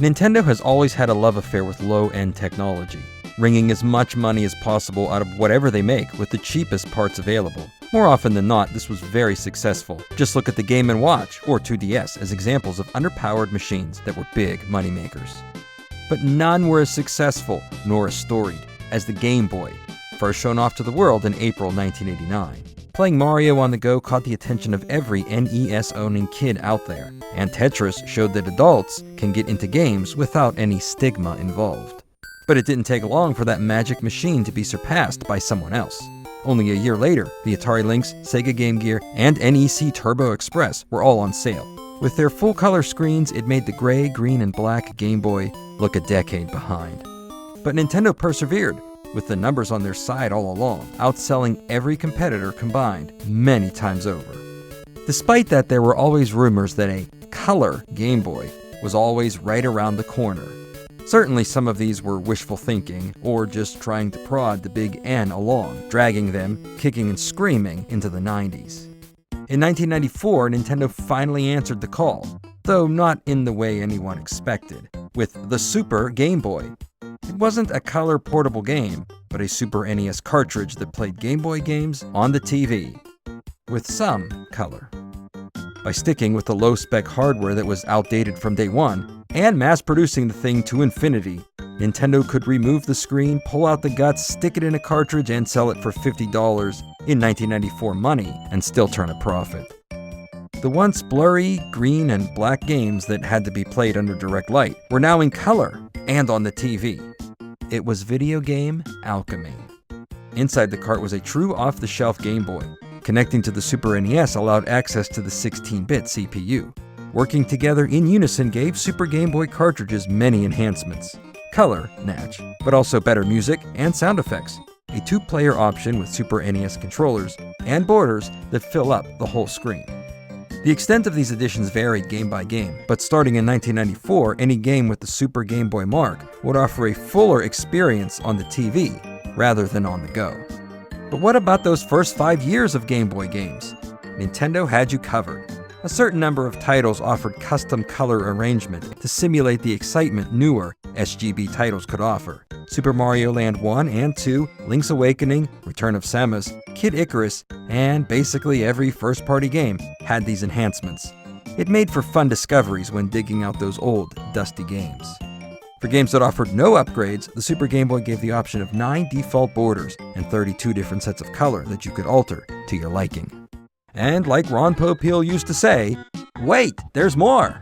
Nintendo has always had a love affair with low-end technology, wringing as much money as possible out of whatever they make with the cheapest parts available. More often than not, this was very successful. Just look at the Game & Watch or 2DS as examples of underpowered machines that were big moneymakers. But none were as successful nor as storied as the Game Boy, first shown off to the world in April 1989. Playing Mario on the go caught the attention of every NES-owning kid out there, and Tetris showed that adults can get into games without any stigma involved. But it didn't take long for that magic machine to be surpassed by someone else. Only a year later, the Atari Lynx, Sega Game Gear, and NEC Turbo Express were all on sale. With their full-color screens, it made the gray, green, and black Game Boy look a decade behind. But Nintendo persevered, with the numbers on their side all along, outselling every competitor combined many times over. Despite that, there were always rumors that a Color Game Boy was always right around the corner. Certainly some of these were wishful thinking, or just trying to prod the big N along, dragging them, kicking and screaming, into the 90s. In 1994, Nintendo finally answered the call, though not in the way anyone expected, with the Super GameBoy. It wasn't a color portable game, but a Super NES cartridge that played Game Boy games on the TV, with some color. By sticking with the low-spec hardware that was outdated from day one, and mass-producing the thing to infinity, Nintendo could remove the screen, pull out the guts, stick it in a cartridge, and sell it for $50 in 1994 money, and still turn a profit. The once blurry green and black games that had to be played under direct light were now in color and on the TV. It was video game alchemy. Inside the cart was a true off-the-shelf Game Boy. Connecting to the Super NES allowed access to the 16-bit CPU. Working together in unison gave Super Game Boy cartridges many enhancements. Color, natch, but also better music and sound effects. A 2-player option with Super NES controllers and borders that fill up the whole screen. The extent of these additions varied game by game, but starting in 1994, any game with the Super Game Boy mark would offer a fuller experience on the TV rather than on the go. But what about those first 5 years of Game Boy games? Nintendo had you covered. A certain number of titles offered custom color arrangement to simulate the excitement newer SGB titles could offer. Super Mario Land 1 and 2, Link's Awakening, Return of Samus, Kid Icarus, and basically every first-party game had these enhancements. It made for fun discoveries when digging out those old, dusty games. For games that offered no upgrades, the Super Game Boy gave the option of 9 default borders and 32 different sets of color that you could alter to your liking. And like Ron Popeil used to say, wait, there's more!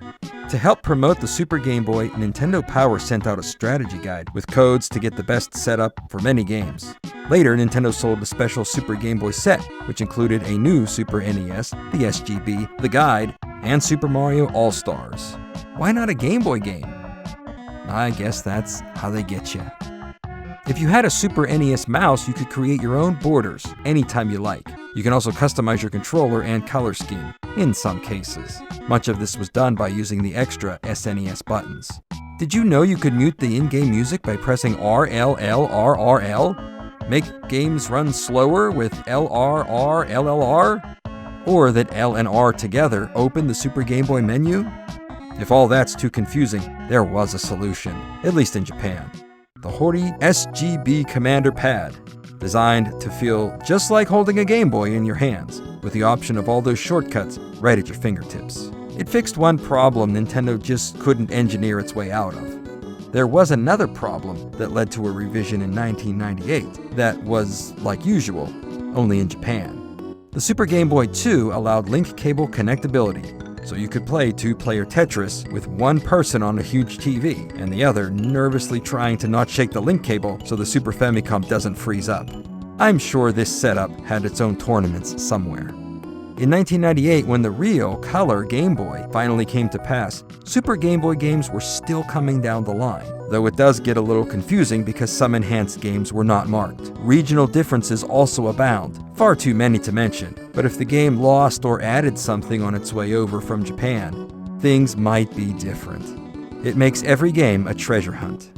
To help promote the Super Game Boy, Nintendo Power sent out a strategy guide with codes to get the best setup for many games. Later, Nintendo sold a special Super Game Boy set, which included a new Super NES, the SGB, the guide, and Super Mario All-Stars. Why not a Game Boy game? I guess that's how they get you. If you had a Super NES mouse, you could create your own borders anytime you like. You can also customize your controller and color scheme, in some cases. Much of this was done by using the extra SNES buttons. Did you know you could mute the in-game music by pressing RLLRRL? Make games run slower with LRRLLR? Or that L and R together open the Super Game Boy menu? If all that's too confusing, there was a solution, at least in Japan. The Hori SGB Commander Pad, designed to feel just like holding a Game Boy in your hands, with the option of all those shortcuts right at your fingertips. It fixed one problem Nintendo just couldn't engineer its way out of. There was another problem that led to a revision in 1998 that was, like usual, only in Japan. The Super Game Boy 2 allowed link cable connectability, so you could play 2-player Tetris with one person on a huge TV and the other nervously trying to not shake the link cable so the Super Famicom doesn't freeze up. I'm sure this setup had its own tournaments somewhere. In 1998, when the real Color Game Boy finally came to pass, Super Game Boy games were still coming down the line, though it does get a little confusing because some enhanced games were not marked. Regional differences also abound, far too many to mention, but if the game lost or added something on its way over from Japan, things might be different. It makes every game a treasure hunt.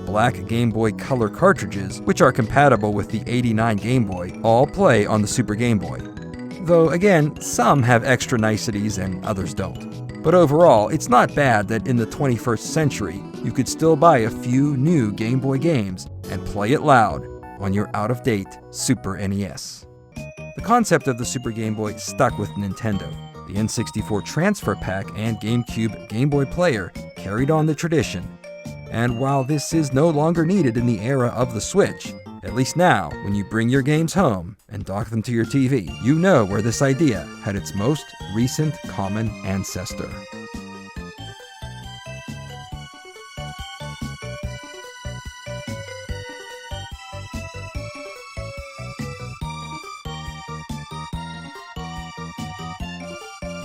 Black Game Boy Color cartridges, which are compatible with the '89 Game Boy, all play on the Super Game Boy. Though again, some have extra niceties and others don't. But overall, it's not bad that in the 21st century, you could still buy a few new Game Boy games and play it loud on your out-of-date Super NES. The concept of the Super Game Boy stuck with Nintendo. The N64 Transfer Pack and GameCube Game Boy Player carried on the tradition. And while this is no longer needed in the era of the Switch, at least now, when you bring your games home and dock them to your TV, you know where this idea had its most recent common ancestor.